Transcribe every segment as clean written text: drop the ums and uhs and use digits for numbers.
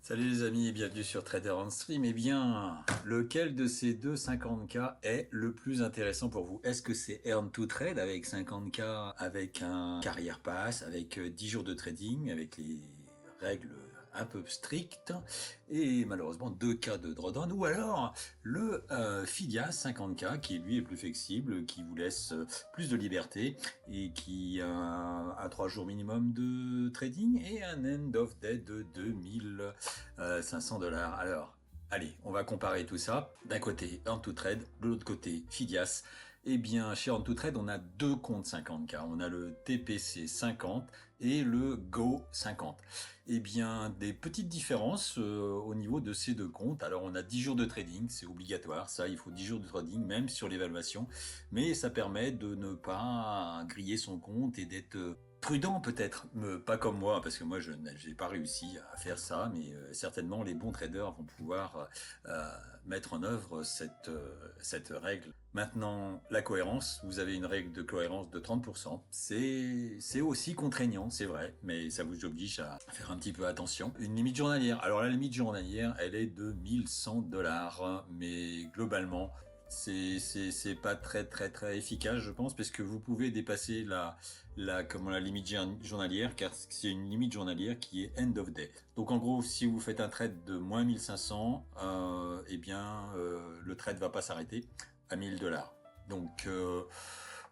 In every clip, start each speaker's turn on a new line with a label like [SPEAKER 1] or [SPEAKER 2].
[SPEAKER 1] Salut les amis et bienvenue sur Trader on Stream. Eh bien, lequel de ces deux 50K est le plus intéressant pour vous? Est-ce que c'est Earn to Trade avec 50K, avec un carrière pass, avec 10 jours de trading, avec les règles un peu strictes et malheureusement 2 cas de drawdown, ou alors le Fidia 50K qui lui est plus flexible, qui vous laisse plus de liberté et qui a un 3 jours minimum de trading et un end of day de 2500 $. Alors, allez, on va comparer tout ça. D'un côté, Earn to Trade, de l'autre côté, Fidias. Eh bien, chez Earn to Trade, on a deux comptes 50K. On a le TPC 50 et le Go 50. Eh bien, des petites différences au niveau de ces deux comptes. Alors, on a 10 jours de trading, c'est obligatoire. Ça, il faut 10 jours de trading, même sur l'évaluation. Mais ça permet de ne pas griller son compte et d'être prudent peut-être, pas comme moi, parce que moi je n'ai pas réussi à faire ça, mais certainement les bons traders vont pouvoir mettre en œuvre cette règle. Maintenant, la cohérence, vous avez une règle de cohérence de 30%. C'est aussi contraignant, c'est vrai, mais ça vous oblige à faire un petit peu attention. Une limite journalière. Alors la limite journalière, elle est de 1100 $, mais globalement, c'est pas très efficace, je pense, parce que vous pouvez dépasser la limite journalière, car c'est une limite journalière qui est end of day. Donc en gros, si vous faites un trade de moins 1500, eh bien le trade va pas s'arrêter à 1000 $. Donc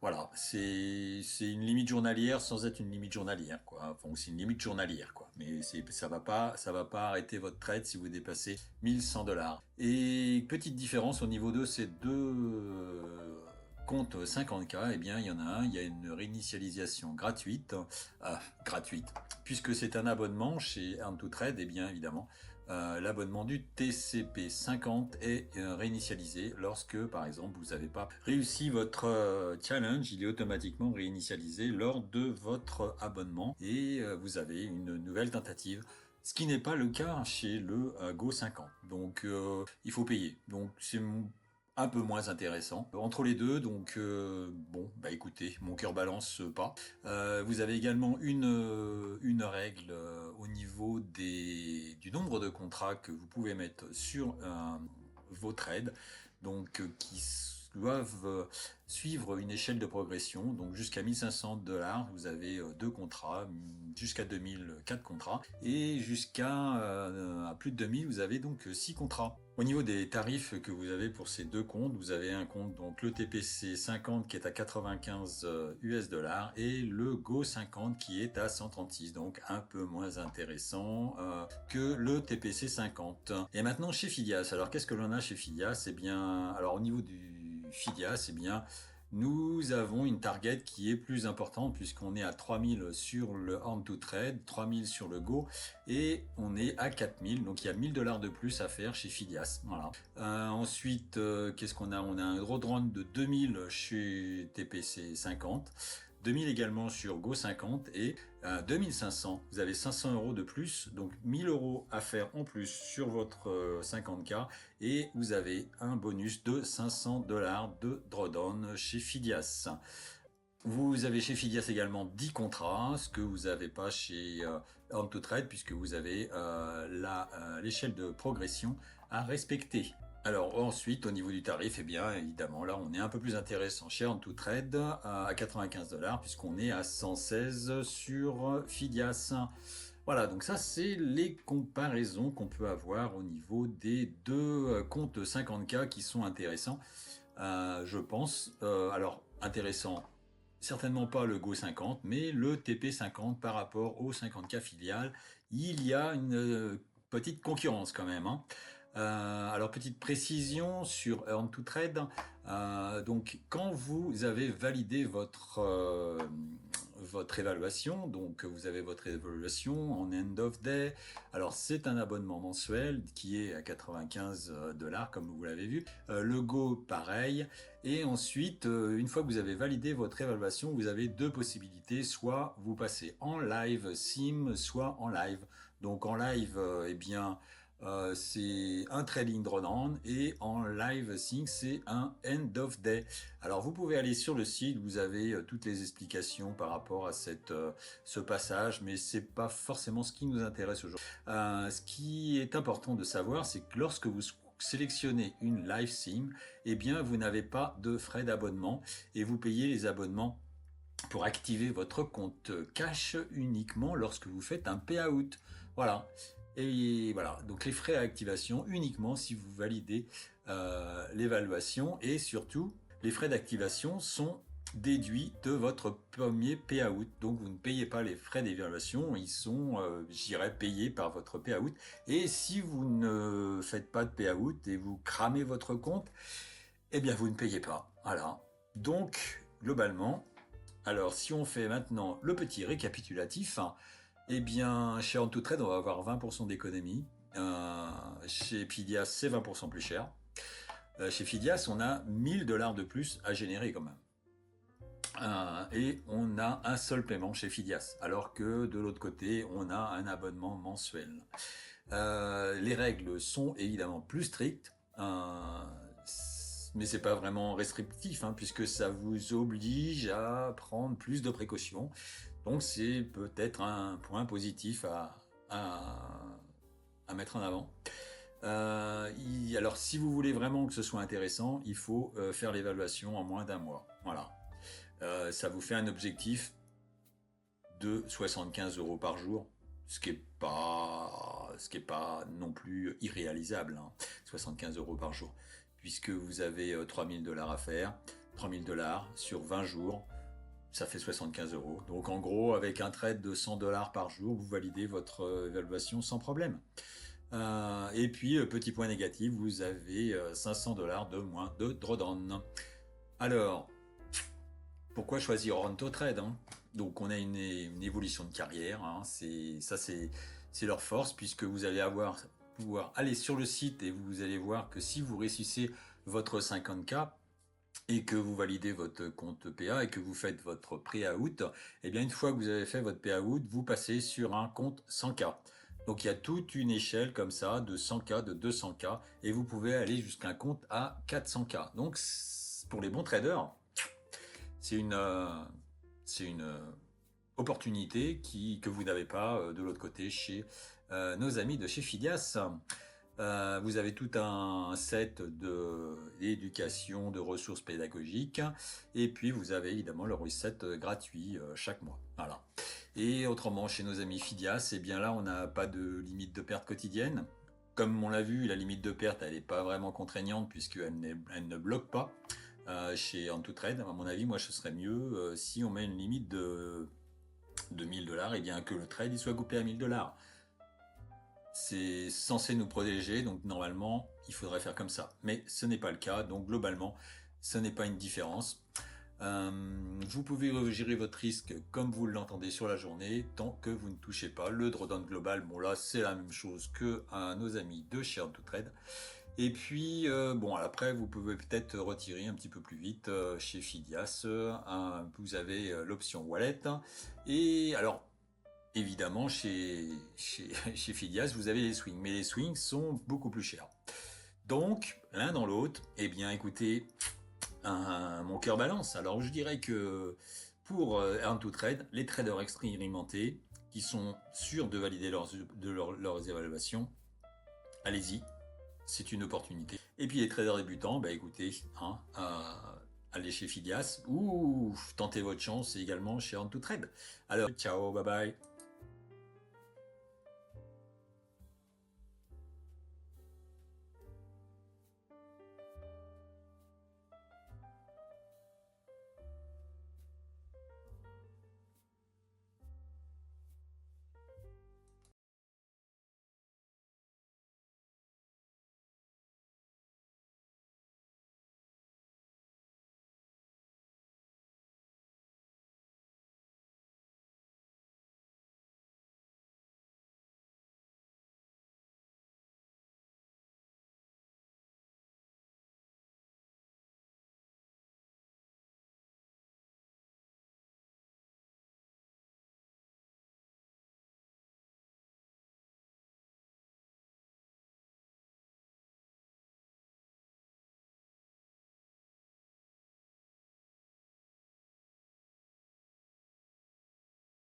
[SPEAKER 1] voilà, c'est une limite journalière sans être une limite journalière, quoi. Enfin, c'est une limite journalière, quoi. Mais ça va pas arrêter votre trade si vous dépassez 1100 $. Et petite différence au niveau de ces deux comptes 50K, eh bien, il y en a un, il y a une réinitialisation gratuite, puisque c'est un abonnement chez Earn to Trade, eh bien, évidemment, l'abonnement du TCP 50 est réinitialisé lorsque, par exemple, vous n'avez pas réussi votre challenge, il est automatiquement réinitialisé lors de votre abonnement et vous avez une nouvelle tentative. Ce qui n'est pas le cas chez le Go 50. Donc, il faut payer. Donc, c'est un peu moins intéressant. Entre les deux, donc bon, bah écoutez, mon cœur balance pas. Vous avez également une règle au niveau du nombre de contrats que vous pouvez mettre sur vos trades, donc qui doivent suivre une échelle de progression. Donc jusqu'à 1500 $, vous avez deux contrats, jusqu'à 2000, 4 contrats, et jusqu'à à plus de 2000, vous avez donc 6 contrats. Au niveau des tarifs que vous avez pour ces deux comptes, vous avez un compte, donc le TPC 50 qui est à 95 $, et le Go 50 qui est à 136, donc un peu moins intéressant que le TPC 50. Et maintenant chez Fidias, alors qu'est-ce que l'on a chez Fidias? Eh bien, alors au niveau du Fidias, eh bien, nous avons une target qui est plus importante puisqu'on est à 3000 sur le Earn to Trade, 3000 sur le Go et on est à 4000. Donc il y a 1000 $ de plus à faire chez Fidias. Voilà. Ensuite, qu'est-ce qu'on a? On a un drawdown de 2000 chez TPC 50. 2000 également sur Go 50 et 2500. Vous avez 500 € de plus, donc 1000 € à faire en plus sur votre 50K et vous avez un bonus de 500 $ de drawdown chez Fidias. Vous avez chez Fidias également 10 contrats, ce que vous n'avez pas chez Earn to Trade puisque vous avez l'échelle de progression à respecter. Alors ensuite, au niveau du tarif, eh bien évidemment là on est un peu plus intéressant chez Earn to Trade à 95 $ puisqu'on est à 116 sur Fidias. Voilà, donc ça c'est les comparaisons qu'on peut avoir au niveau des deux comptes 50K qui sont intéressants, je pense. Alors intéressant, certainement pas le Go 50, mais le TP 50 par rapport au 50K filial, il y a une petite concurrence quand même, hein. Alors petite précision sur Earn to Trade. Donc quand vous avez validé votre évaluation, donc vous avez votre évaluation en end of day. Alors c'est un abonnement mensuel qui est à 95 $ comme vous l'avez vu. Le Go pareil. Et ensuite, une fois que vous avez validé votre évaluation, vous avez deux possibilités. Soit vous passez en live sim, soit en live. Donc en live, eh bien c'est un trading drawdown et en live sync c'est un end of day. Alors vous pouvez aller sur le site, vous avez toutes les explications par rapport à ce passage, mais c'est pas forcément ce qui nous intéresse aujourd'hui. Ce qui est important de savoir, c'est que lorsque vous sélectionnez une live sim, eh bien vous n'avez pas de frais d'abonnement et vous payez les abonnements pour activer votre compte cash uniquement lorsque vous faites un payout. Voilà. Et voilà, donc les frais à activation uniquement si vous validez l'évaluation et surtout les frais d'activation sont déduits de votre premier payout. Donc vous ne payez pas les frais d'évaluation, ils sont, j'irais, payés par votre payout. Et si vous ne faites pas de payout et vous cramez votre compte, eh bien vous ne payez pas. Voilà. Donc globalement, alors, si on fait maintenant le petit récapitulatif, eh bien, chez On2Trade, on va avoir 20% d'économie. Chez Fidias, c'est 20% plus cher. Chez Fidias, on a 1000 $ de plus à générer quand même. Et on a un seul paiement chez Fidias, alors que de l'autre côté, on a un abonnement mensuel. Les règles sont évidemment plus strictes. Mais c'est pas vraiment restrictif, puisque ça vous oblige à prendre plus de précautions. Donc c'est peut-être un point positif à mettre en avant. Alors si vous voulez vraiment que ce soit intéressant, il faut faire l'évaluation en moins d'un mois. Voilà. Ça vous fait un objectif de 75 € par jour, ce qui est pas non plus irréalisable, 75 € par jour, puisque vous avez 3000 $ à faire, 3000 $ sur 20 jours, ça fait 75 €. Donc en gros, avec un trade de 100 $ par jour, vous validez votre évaluation sans problème. Et puis, petit point négatif, vous avez 500 $ de moins de drawdown. Alors, pourquoi choisir On2Trade, Donc on a une évolution de carrière, c'est leur force, puisque vous allez pouvoir aller sur le site et vous allez voir que si vous réussissez votre 50K et que vous validez votre compte PA et que vous faites votre pré-out, eh bien une fois que vous avez fait votre payout, vous passez sur un compte 100K. Donc il y a toute une échelle comme ça de 100K, de 200K et vous pouvez aller jusqu'à un compte à 400K. Donc pour les bons traders, c'est une opportunité que vous n'avez pas de l'autre côté chez nos amis de chez Fidias. Vous avez tout un set d'éducation, de ressources pédagogiques, et puis vous avez évidemment le reset gratuit chaque mois. Voilà. Et autrement, chez nos amis Fidias, eh bien là, on n'a pas de limite de perte quotidienne. Comme on l'a vu, la limite de perte, elle n'est pas vraiment contraignante puisqu'elle ne bloque pas. Chez On2Trade, à mon avis, moi, ce serait mieux si on met une limite de 1000 $, et bien que le trade il soit coupé à 1000 $. C'est censé nous protéger, donc normalement, il faudrait faire comme ça. Mais ce n'est pas le cas, donc globalement, ce n'est pas une différence. Vous pouvez gérer votre risque comme vous l'entendez sur la journée, tant que vous ne touchez pas le drawdown global. Bon là, c'est la même chose que nos amis de chez On2Trade. Et puis, bon, après, vous pouvez peut-être retirer un petit peu plus vite chez Fidias. Vous avez l'option wallet. Et alors, évidemment, chez Fidias, vous avez les swings. Mais les swings sont beaucoup plus chers. Donc, l'un dans l'autre, eh bien, écoutez, mon cœur balance. Alors, je dirais que pour On2Trade, les traders expérimentés qui sont sûrs de valider leurs évaluations, allez-y. C'est une opportunité. Et puis les traders débutants, bah écoutez, allez chez Fidias ou tentez votre chance également chez On2Trade. Alors, ciao, bye bye.